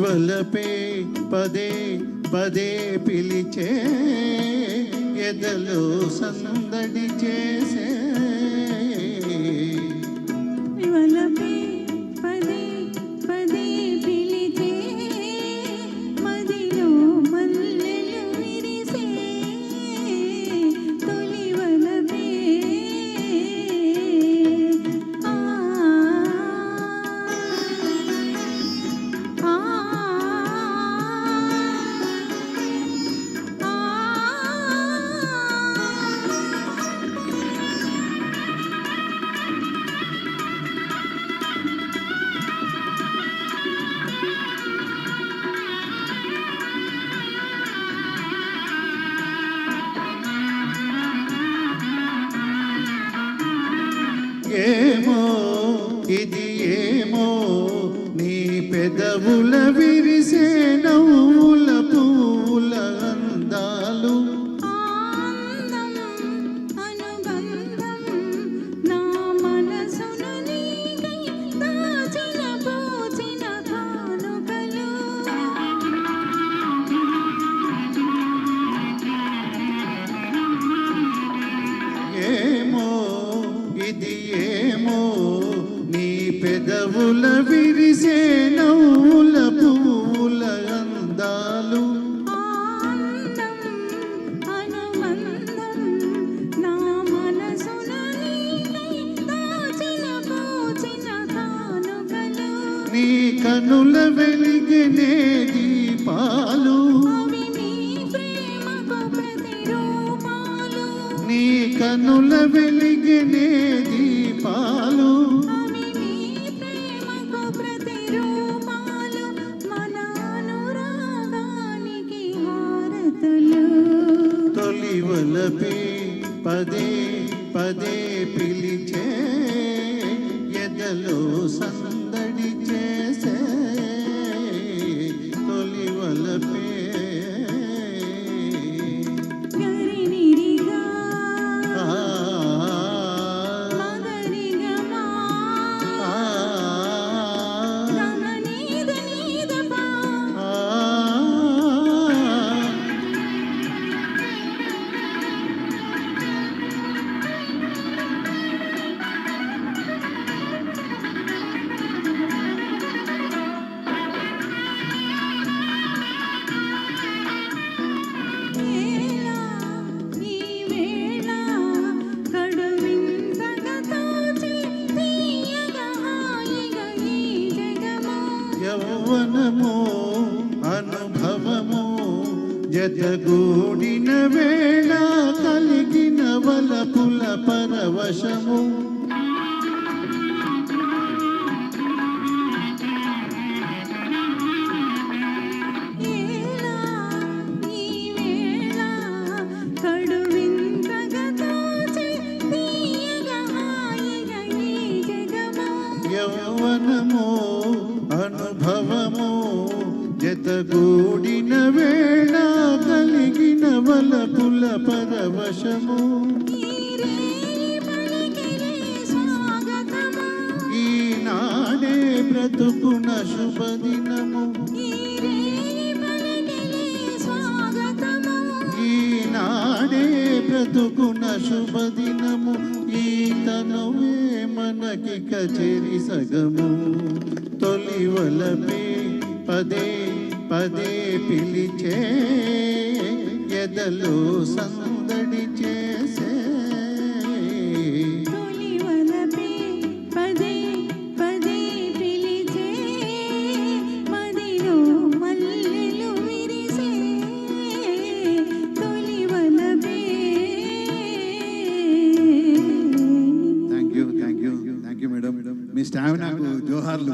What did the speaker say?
వలపే పదే పదే పిలిచే ఎదలో సందడి చేసే వలపే పదే పదే పిలిచే మదిలో మల్లెలు విరిసే తొలి వలపే ఏమో ఇది ఏమో నీ పెదవుల విరిసే నవ్వుల పువ్వుల అందాలు ఏమో ఇది ఏమో నీ పెదవుల విరిసే నవ్వుల పువ్వుల అందాలు నీ కనుల వెలిగినే దీపాలు నీ కనుల వెలిగినే దీపాలు తొలి వలపే పదే పదే పిలిచే ఎదలో సందడి చేసే తొలి వలపే యౌవనము అనుభవము జతగూడిన వేళ కలిగిన వలపుల పరవశము యౌవనము అనుభవము జతగూడిన వేళ కలిగిన వలపుల పరవశము ఈనాడే బ్రతుకున శుభదినము ఈనాడే బ్రతుకున శుభదినము ఈ తనువే మనకి కచేరి సగము తొలి వలపే పదే పదే పిలిచే ఎదలో సందడి చేసే తొలి వలపే పదే పదే పిలిచే మదిలో మల్లెలు విరిసే తొలి వలపే. Thank you madam. మీ స్టామినాకు జోహార్లు.